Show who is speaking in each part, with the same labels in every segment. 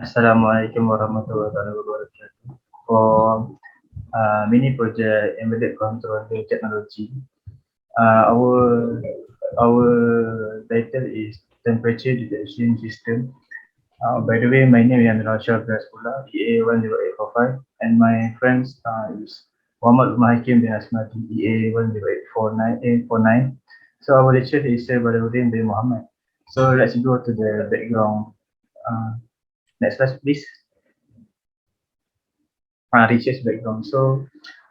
Speaker 1: Assalamualaikum warahmatullahi wabarakatuh. For mini project embedded controlling technology, our title is temperature detection system. By the way, my name is HASBULLAH, EA10845, and my friends is Hakim bin Asmadi, EA10849. So our lecturer is Badaruddin bin Muhammad. So let's go to the background. Uh, Next slide, please. Research background. So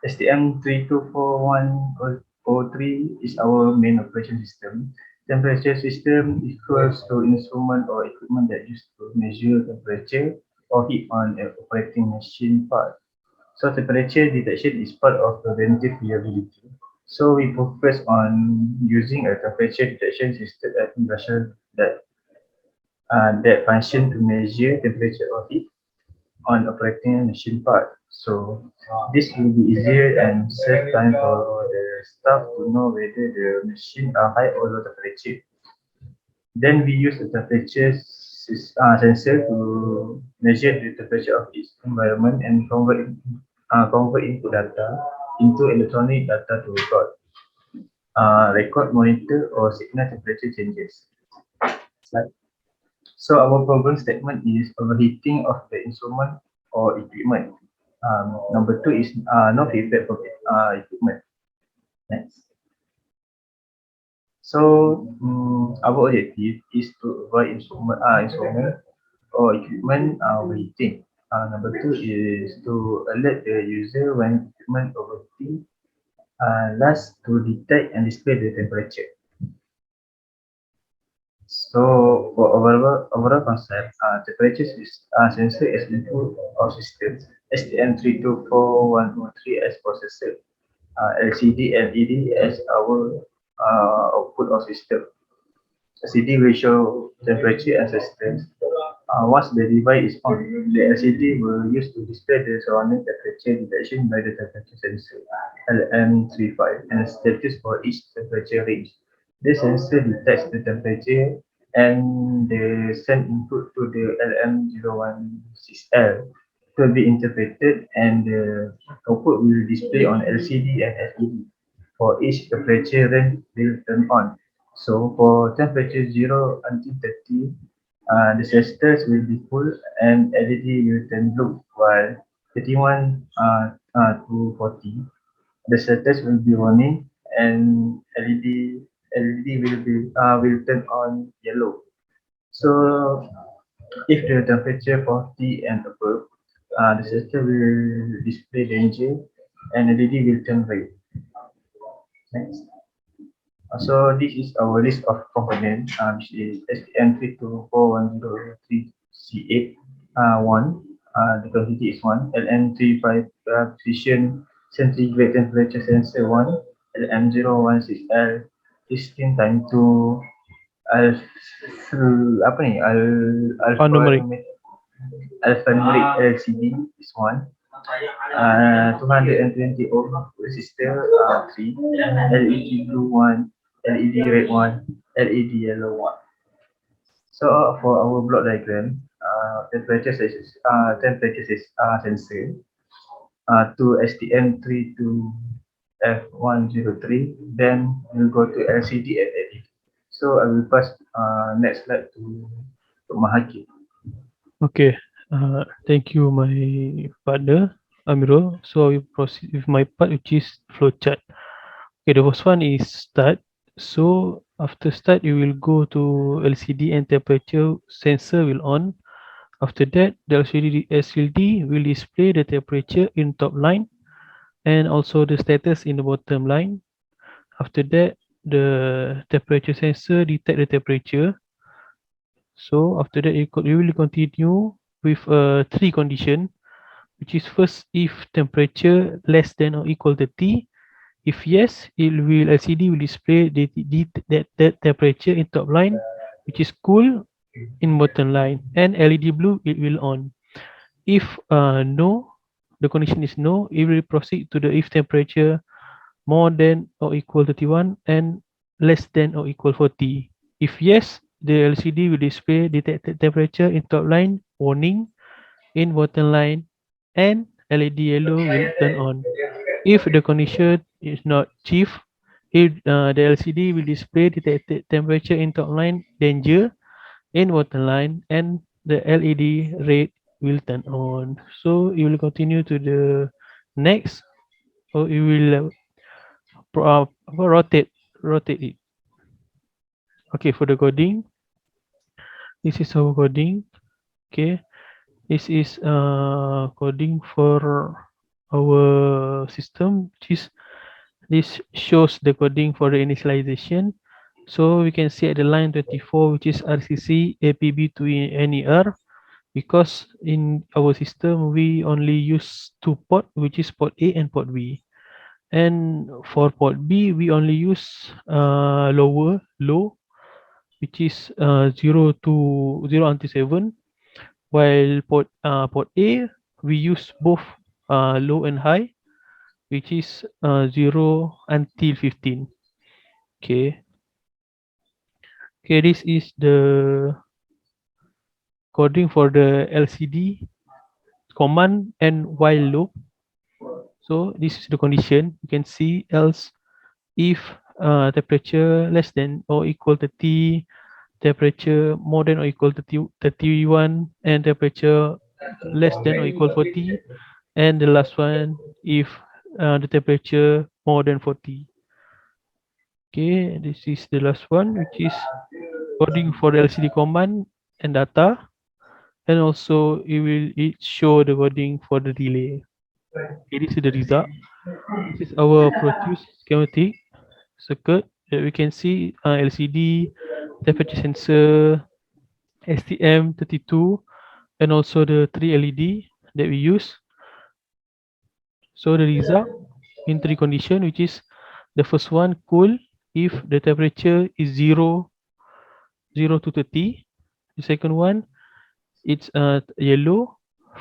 Speaker 1: STM324103 is our main operation system. Temperature system equals to instrument or equipment that used to measure temperature or heat on an operating machine part. So temperature detection is part of preventive reliability. So we focus on using a temperature detection system at industrial that function to measure temperature or heat on operating machine part. So this will be easier and save time for the staff to know whether the machine are high or low temperature. Then we use the temperature sensor to measure the temperature of its environment and convert input data into electronic data to record, monitor, or signal temperature changes. Slide. So our problem statement is overheating of the instrument or equipment. Number two is no feedback from equipment. Next. So our objective is to avoid instrument or equipment overheating. Number two is to alert the user when equipment overheating. Last, to detect and display the temperature. So for overall concept, temperature sensor is input of system STM324103 as processor, LCD and LED as our output of system. LCD will show temperature and resistance. Once the device is on, the LCD will use to display the surrounding temperature detection by the temperature sensor LM35 and status for each temperature range. This sensor detects the temperature and the send input to the LM016L to be interpreted, and the output will display on LCD and LED. For each temperature range will turn on. So for temperature 0 until 30, the sensors will be full and LED will turn blue, while 31 to 40, the sensors will be warning and LED will turn on yellow. So if the temperature 40 and above, the sensor will display danger and LED will turn red. Next. So this is our list of components, which is STM324103C8 one. The quantity is one. LM35 precision centigrade temperature sensor one. LM016L 16 time 2 al apa ni
Speaker 2: Alphanumeric.
Speaker 1: alphanumeric LCD is one. 220 ohm resistor 3, LED blue 1, LED red 1, LED yellow 1. So for our block diagram, temperature sensor to STM32F103, then we'll go to LCD and LED. So I will pass next slide to Hakim.
Speaker 2: Okay. Thank you, my partner, AMIRUL. So I will proceed with my part, which is flowchart. Okay, the first one is start. So after start, you will go to LCD and temperature sensor will on. After that, the LCD will display the temperature in top line and also the status in the bottom line. After that, the temperature sensor detect the temperature. So after that, you will continue with three condition, which is first, if temperature less than or equal to T. If yes, LCD will display that temperature in top line, which is cool in bottom line, and LED blue it will on. If no, the condition is no, it will proceed to the if temperature more than or equal to T1 and less than or equal 40. If yes, the LCD will display detected temperature in top line warning, in bottom line, and LED yellow will turn on. If the condition is not achieved, if the LCD will display detected temperature in top line danger in bottom line, and the LED red will turn on. So it will continue to the next, or it will rotate it. Okay, for the coding, this is our coding. Okay, this is coding for our system, which is this shows the coding for the initialization. So we can see at the line 24, which is RCC APB to NER, because in our system we only use two port, which is port A and port B. And for port B, we only use low, which is 0 until 7, while port A we use both low and high, which is 0 until 15. Okay. Okay, this is the coding for the LCD command and while loop. So this is the condition. You can see else if temperature less than or equal to T, temperature more than or equal to 31, and temperature less than or equal 40, and the last one if the temperature more than 40. Okay, this is the last one, which is coding for the LCD command and data, and also it show the coding for the delay. Okay, this is the result. This is our produce schematic circuit that we can see LCD, temperature sensor, STM32, and also the 3 LED that we use. So the result in three condition, which is the first one cool if the temperature is 0 to 30. The second one, it's yellow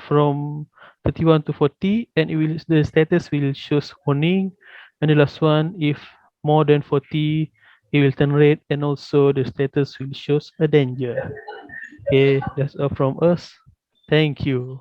Speaker 2: from 31 to 40, and the status will shows warning. And the last one, if more than 40, it will turn red, and also the status will shows a danger. Okay, that's all from us. Thank you.